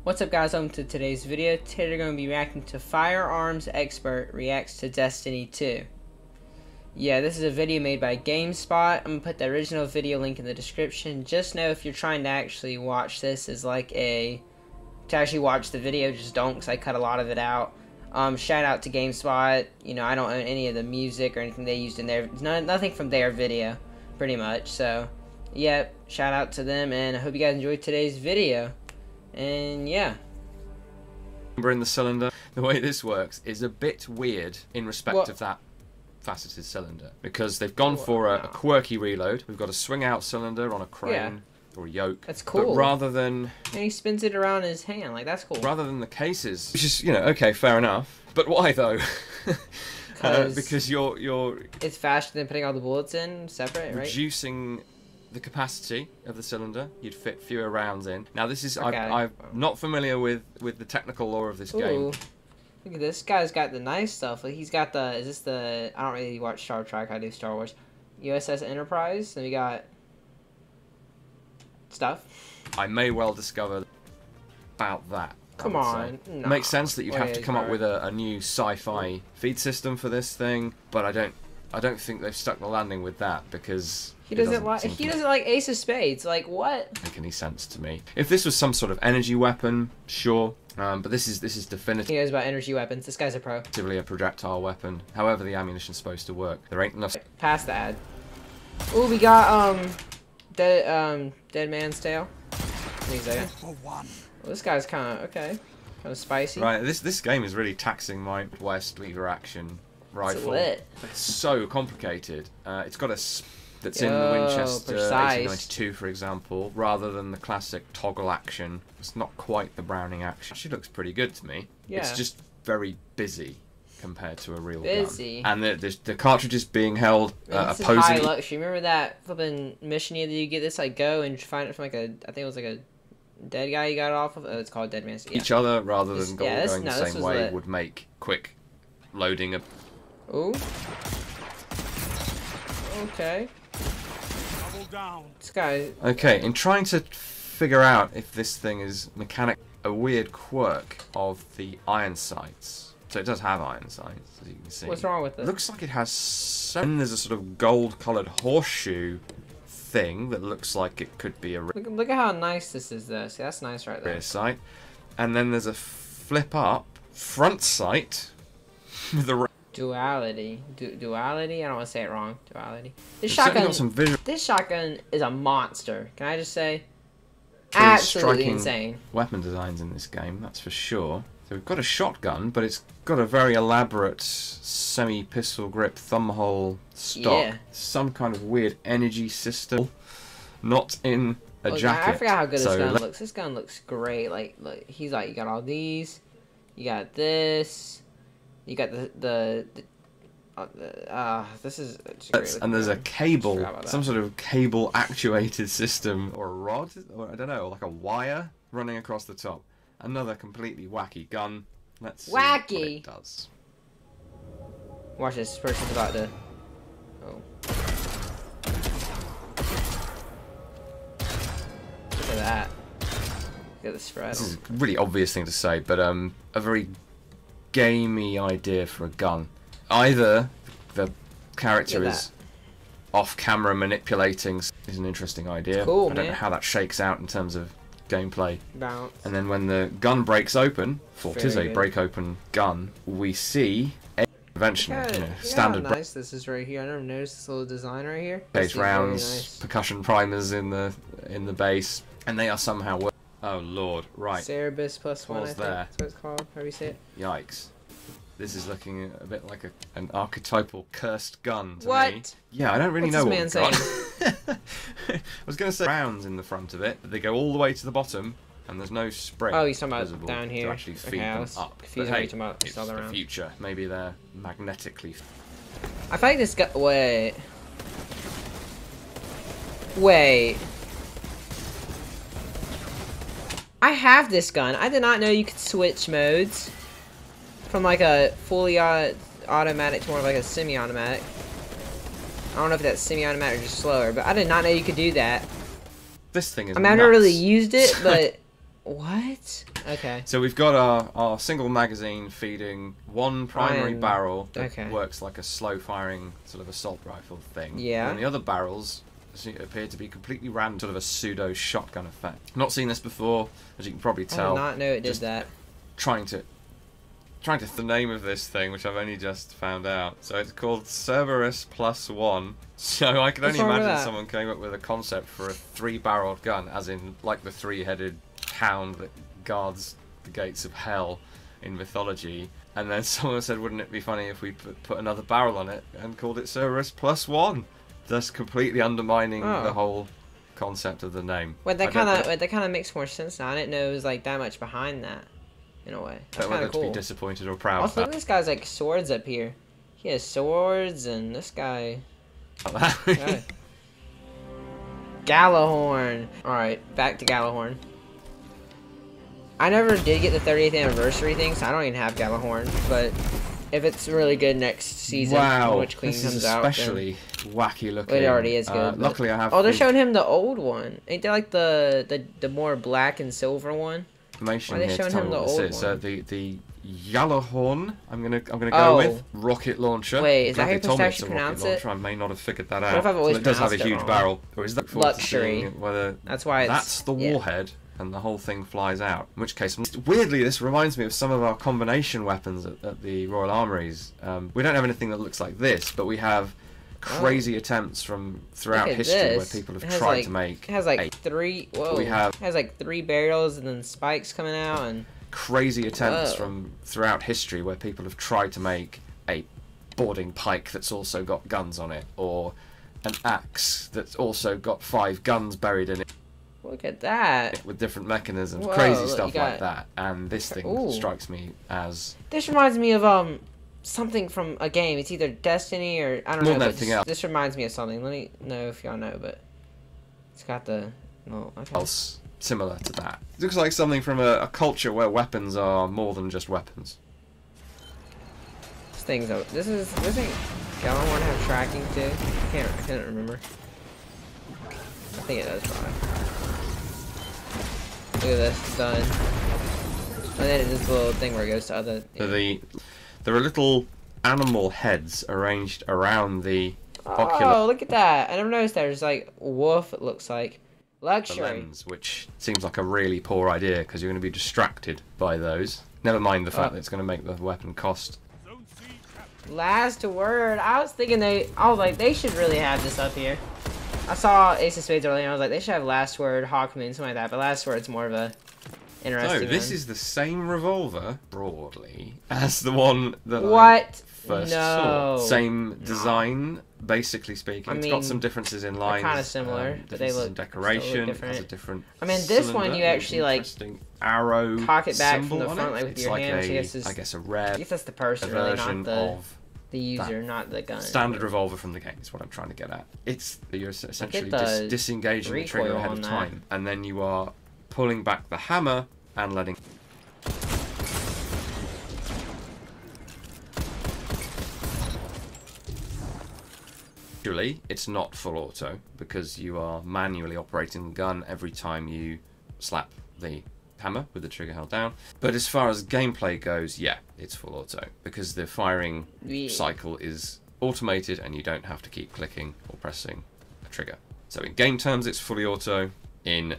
What's up guys, welcome to today's video. Today we're going to be reacting to Firearms Expert Reacts to Destiny 2. Yeah, this is a video made by GameSpot. I'm going to put the original video link in the description. Just know if you're trying to actually watch this as like to actually watch the video, just don't, because I cut a lot of it out. Shout out to GameSpot. You know, I don't own any of the music or anything they used in there. Nothing from their video, pretty much. So, yeah, shout out to them, and I hope you guys enjoyed today's video. And yeah. In the cylinder, the way this works is a bit weird in respect of that faceted cylinder, because they've gone for a quirky reload. We've got a swing out cylinder on a crane or a yoke. That's cool. But rather than, and he spins it around in his hand, like that's cool. Rather than the cases, which is, you know, okay, fair enough. But why though? Because you're it's faster than putting all the bullets in separate, right? Reducing the capacity of the cylinder, you'd fit fewer rounds in. Now this is, I'm not familiar with the technical lore of this game. Look at this guy's got the nice stuff. Like he's got the, is this the, I don't really watch Star Trek, I do Star Wars. USS Enterprise, and we got stuff. I may well discover about that. Come on. It makes sense that you'd have to come up with a new sci-fi feed system for this thing, but I don't think they've stuck the landing with that, because he doesn't like Ace of Spades. Like what? Make any sense to me? If this was some sort of energy weapon, sure. But this is definitively. He knows about energy weapons. This guy's a pro. A projectile weapon. However, the ammunition's supposed to work. There ain't enough. Past the ad. Ooh, we got Dead Man's Tale. Well, this guy's kind of spicy. Right. This game is really taxing my West lever action rifle. It's lit. It's so complicated. It's got a that's in the Winchester 1892, for example, rather than the classic toggle action. It's not quite the Browning action. She looks pretty good to me. Yeah. It's just very busy compared to a real gun. And the cartridges being held opposing. High luxury. Remember that flipping mission that you get this like go and find it from like I think it was like a dead guy you got it off of. Oh, it's called Dead Man's. Yeah. Each other rather than going the same way would make quick loading. Ooh. Okay. This guy. Okay, in trying to figure out if this thing is a weird quirk of the iron sights. So it does have iron sights, as you can see. What's wrong with it? Looks like it has and there's a sort of gold-coloured horseshoe thing that looks like it could be a look at how nice this is though. See, that's nice right there. Rear sight. And then there's a flip up front sight with a duality. Duality? I don't want to say it wrong. Duality. This shotgun is a monster. Can I just say? Absolutely insane. Weapon designs in this game, that's for sure. So we've got a shotgun, but it's got a very elaborate semi-pistol grip thumbhole stock. Yeah. Some kind of weird energy system. Not in a jacket. I forgot how good this gun looks. This gun looks great. Like, look, he's like, you got all these. You got this. You got this is and there's a cable, some sort of cable actuated system, or a rod, or I don't know, like a wire running across the top. Another completely wacky gun. Let's see what it does. Watch this. Person's about to. Oh. Look at that. Look at the spread. This is a really obvious thing to say, but a very gamey idea for a gun. Either the character is off-camera manipulating is an interesting idea. Cool, I don't know how that shakes out in terms of gameplay. Bounce. And then when the gun breaks open, for it is a break-open gun, we see a conventional, standard. How nice this is right here. I never noticed this little design right here. Page rounds, percussion primers in the base, and they are somehow. Oh lord, right. Cerebus plus one, I think that's what it's called. How do you say it? Yikes. This is looking a bit like an archetypal cursed gun to me. Yeah, I don't really know what we've got. I was going to say rounds in the front of it, but they go all the way to the bottom, and there's no spring. Oh, he's talking about down here. To actually feed them up. But hey, it's the future. Maybe they're magnetically. I feel like this guy. Wait. I have this gun. I did not know you could switch modes from like a fully automatic to more of like a semi-automatic. I don't know if that's semi-automatic or just slower, but I did not know you could do that. This thing is I mean, I've never really used it, but What? Okay. So we've got our single magazine feeding one primary barrel that works like a slow firing sort of assault rifle thing. Yeah. And the other barrels appear to be completely random, sort of a pseudo shotgun effect. Not seen this before, as you can probably tell. I did not know it did that. Trying to the name of this thing, which I've only just found out. So it's called Cerberus +1. So I can only imagine someone came up with a concept for a 3-barreled gun, as in like the 3-headed hound that guards the gates of hell in mythology. And then someone said, wouldn't it be funny if we put another barrel on it and called it Cerberus +1? Thus completely undermining the whole concept of the name. Well, that kind of makes more sense now. I didn't know it was like that much behind that. In a way. That's kind of cool. To be disappointed or proud. Also, look at this guy's like swords up here. He has swords, and this guy. Gallahorn. Alright, back to Gallahorn. I never did get the 30th anniversary thing, so I don't even have Gallahorn. But if it's really good next season, which Queen comes out, especially wacky looking. It already is good. Luckily, I have. Oh, they're showing him the old one. Ain't they like the more black and silver one? Information here to tell me what this is. The Gjallarhorn, I'm gonna go with rocket launcher. Wait, is that how you actually pronounce it? I may not have figured that out. So it does have a huge barrel. Or is that luxury? Whether that's why that's the warhead, and the whole thing flies out. In which case, weirdly, this reminds me of some of our combination weapons at the Royal Armouries. We don't have anything that looks like this, but we have crazy attempts from throughout history where people have tried to make. It has like three. Whoa! We have. It has like 3 barrels and then spikes coming out and. Crazy attempts from throughout history where people have tried to make a boarding pike that's also got guns on it, or an axe that's also got 5 guns buried in it. Look at that! With different mechanisms, crazy stuff like that. And this thing strikes me as. This reminds me of something from a game. It's either Destiny or I don't know. But this reminds me of something. Let me know if y'all know, but it's got the else similar to that. It looks like something from a culture where weapons are more than just weapons. This thing's doesn't Gallahorn have tracking too? I can't remember. I think it does probably. Look at this, it's done. And then this little thing where it goes to other. So there are little animal heads arranged around the ocular. Oh, look at that! I never noticed that. There's like wolf. It looks like. Luxury. Lens, which seems like a really poor idea because you're going to be distracted by those. Never mind the fact that it's going to make the weapon cost. Last word. I was thinking they should really have this up here. I saw Ace of Spades earlier and I was like, they should have last word, Hawkman, something like that. But last word's more of a interesting. So this is the same revolver broadly as the one that I first saw. Same design. Basically speaking, it's got some differences in lines. Kind of similar, but they look decoration. Different. It has a different. I mean, this one you actually like arrow cock it back from the front, like with your hand. I guess a rare. I guess that's the person, really, not the user, not the gun. Standard revolver from the game is what I'm trying to get at. You're essentially disengaging the trigger ahead of time, and then you are pulling back the hammer and letting. Usually, it's not full auto because you are manually operating the gun every time you slap the hammer with the trigger held down. But as far as gameplay goes, yeah, it's full auto because the firing cycle is automated and you don't have to keep clicking or pressing a trigger. So in game terms, it's fully auto. In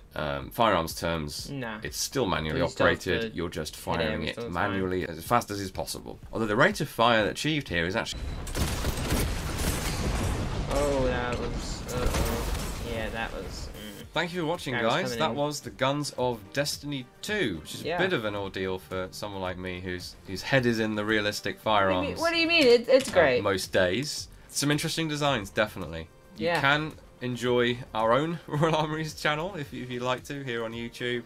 firearms terms, it's still manually operated. You're just firing it manually as fast as is possible. Although the rate of fire achieved here is actually. Oh, that was. Yeah, that was. Thank you for watching, guys. That was the Guns of Destiny 2, which is a bit of an ordeal for someone like me whose head is in the realistic firearms. What do you mean? It's great. Most days. Some interesting designs, definitely. You can enjoy our own Royal Armouries channel if you'd like to here on YouTube.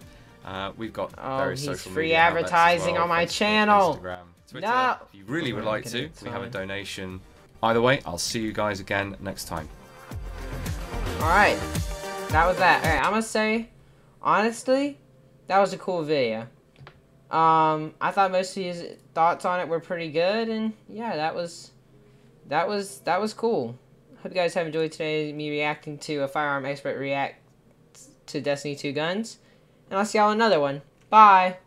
We've got various social media free advertising on my channel. Instagram, Twitter. No. If you really would like to, we have a donation. Either way, I'll see you guys again next time. Alright, that was that. Alright, I'm gonna say, honestly, that was a cool video. I thought most of his thoughts on it were pretty good, and yeah, that was cool. Hope you guys have enjoyed today, me reacting to a firearm expert react to Destiny 2 guns, and I'll see y'all in another one. Bye.